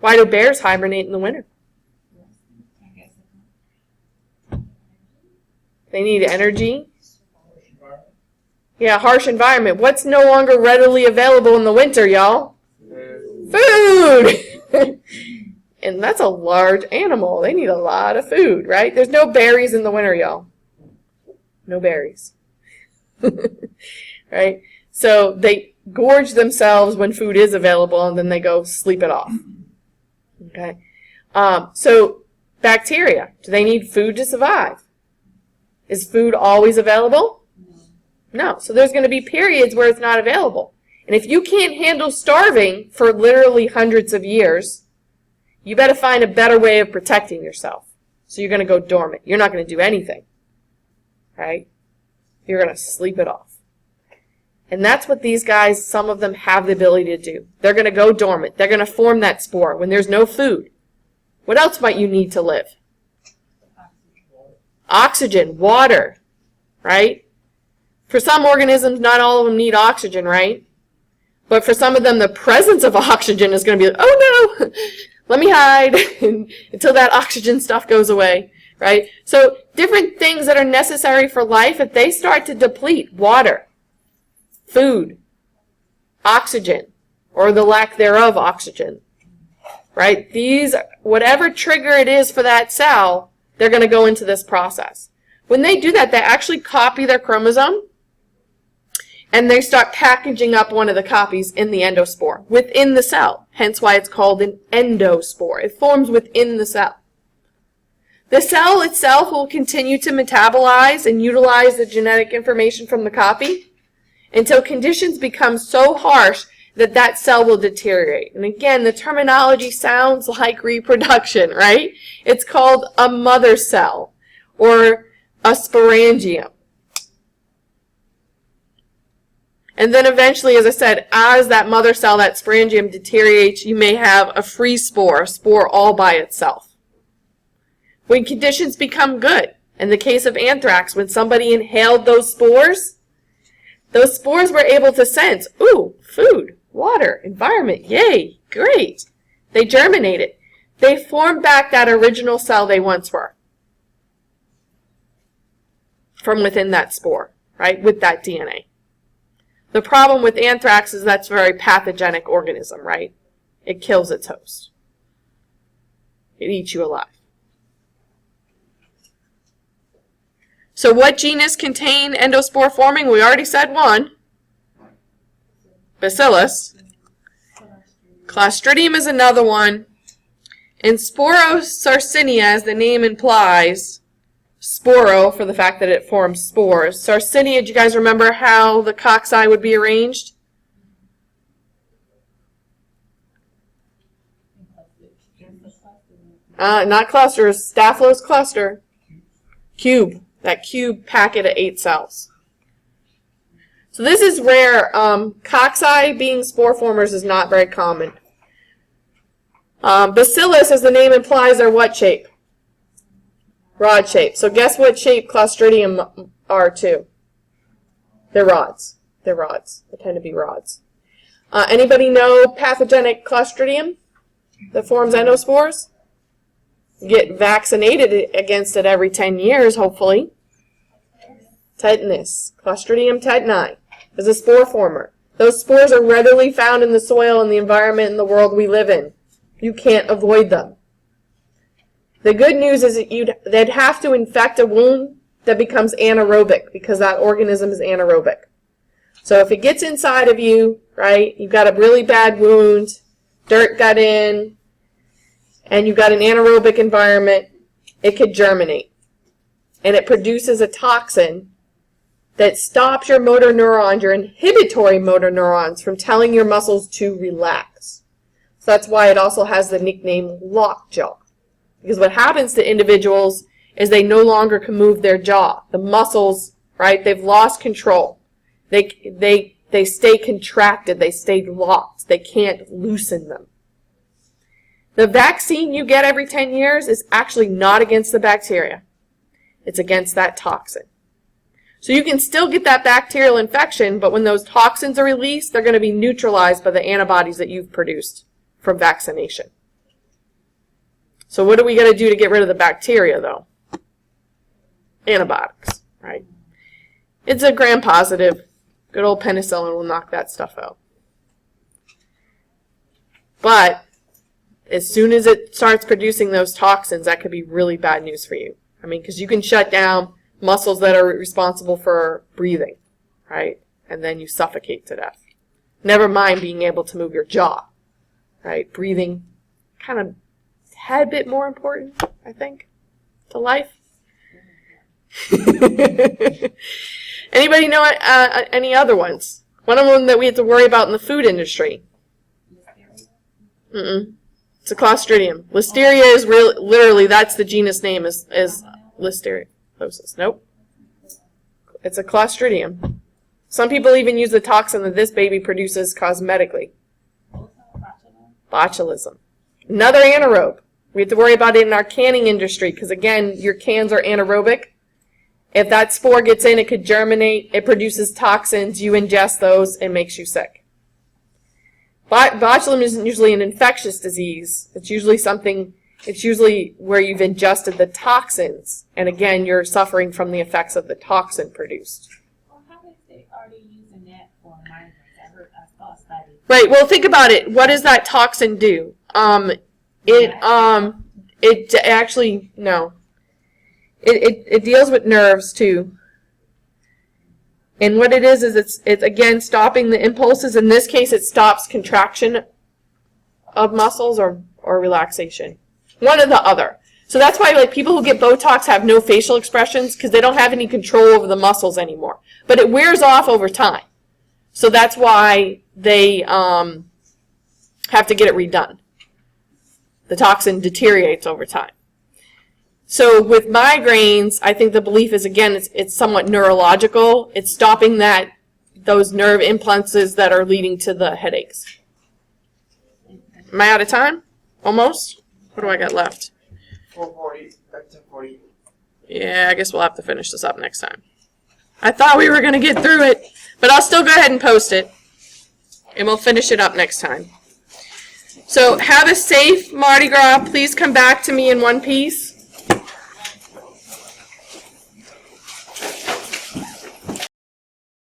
Why do bears hibernate in the winter? They need energy. Yeah, harsh environment. What's no longer readily available in the winter, y'all? Food! And that's a large animal. They need a lot of food, right? There's no berries in the winter, y'all. No berries. Right? So they gorge themselves when food is available, and then they go sleep it off. Okay? So bacteria, do they need food to survive? Is food always available? No. So there's going to be periods where it's not available. And if you can't handle starving for literally hundreds of years, you better find a better way of protecting yourself. So you're going to go dormant. You're not going to do anything. Right? You're going to sleep it off. And that's what these guys, some of them have the ability to do. They're going to go dormant. They're going to form that spore when there's no food. What else might you need to live? Oxygen, water, right? For some organisms, not all of them need oxygen, right? But for some of them, the presence of oxygen is going to be like, oh no, let me hide until that oxygen stuff goes away, right? So different things that are necessary for life, if they start to deplete, water, food, oxygen, or the lack thereof oxygen, right? These, whatever trigger it is for that cell, they're going to go into this process. When they do that, they actually copy their chromosome, and they start packaging up one of the copies in the endospore, within the cell. Hence why it's called an endospore. It forms within the cell. The cell itself will continue to metabolize and utilize the genetic information from the copy until conditions become so harsh that that cell will deteriorate. And again, the terminology sounds like reproduction, right? It's called a mother cell or a sporangium. And then eventually, as I said, as that mother cell, that sporangium deteriorates, you may have a free spore, a spore all by itself. When conditions become good, in the case of anthrax, when somebody inhaled those spores were able to sense, ooh, food, water, environment, yay, great. They germinated. They formed back that original cell they once were from within that spore, right, with that DNA. The problem with anthrax is that's a very pathogenic organism, right? It kills its host. It eats you alive. So what genus contain endospore forming? We already said one. Bacillus. Clostridium is another one. And Sporosarcinia, as the name implies, sporo for the fact that it forms spores. Sarcinia, do you guys remember how the cocci would be arranged? Not clusters, Staphylos cluster. Cube. That cube packet of 8 cells. So this is rare. Cocci being spore formers is not very common. Bacillus, as the name implies, are what shape? Rod shape. So guess what shape Clostridium are too? They're rods. They're rods. They tend to be rods. Anybody know pathogenic Clostridium that forms endospores? Get vaccinated against it every 10 years, hopefully. Tetanus. Clostridium tetani is a spore former. Those spores are readily found in the soil and the environment and the world we live in. You can't avoid them. The good news is that they'd have to infect a wound that becomes anaerobic because that organism is anaerobic. So if it gets inside of you, right, you've got a really bad wound, dirt got in, and you've got an anaerobic environment, it could germinate. And it produces a toxin that stops your motor neurons, your inhibitory motor neurons, from telling your muscles to relax. So that's why it also has the nickname lockjaw. Because what happens to individuals is they no longer can move their jaw. The muscles, right, they've lost control. They stay contracted. They stay locked. They can't loosen them. The vaccine you get every 10 years is actually not against the bacteria. It's against that toxin. So you can still get that bacterial infection, but when those toxins are released, they're going to be neutralized by the antibodies that you've produced from vaccination. So what are we going to do to get rid of the bacteria, though? Antibiotics, right? It's a gram-positive. Good old penicillin will knock that stuff out. But as soon as it starts producing those toxins, that could be really bad news for you. I mean, because you can shut down muscles that are responsible for breathing, right? And then you suffocate to death. Never mind being able to move your jaw, right? Breathing, kind of a bit more important, I think, to life. Anybody know any other ones? One of them that we have to worry about in the food industry. It's a Clostridium. Listeria is literally, that's the genus name, is Listeriosis. Nope. It's a Clostridium. Some people even use the toxin that this baby produces cosmetically. Botulism. Another anaerobe. We have to worry about it in our canning industry because, again, your cans are anaerobic. If that spore gets in, it could germinate. It produces toxins. You ingest those. It makes you sick. Botulism isn't usually an infectious disease. It's usually where you've ingested the toxins. And, again, you're suffering from the effects of the toxin produced. Well, how is they already using that for migrants? I saw a study. Right. Well, think about it. What does that toxin do? It actually, no. It deals with nerves too. And what it is it's again stopping the impulses. In this case, it stops contraction of muscles or relaxation. One or the other. So that's why like people who get Botox have no facial expressions because they don't have any control over the muscles anymore. But it wears off over time. So that's why they have to get it redone. The toxin deteriorates over time. So with migraines, I think the belief is, again, it's somewhat neurological. It's stopping those nerve impulses that are leading to the headaches. Am I out of time? Almost? What do I got left? 440. Back to 40. Yeah, I guess we'll have to finish this up next time. I thought we were going to get through it, but I'll still go ahead and post it. And we'll finish it up next time. So have a safe Mardi Gras. Please come back to me in one piece.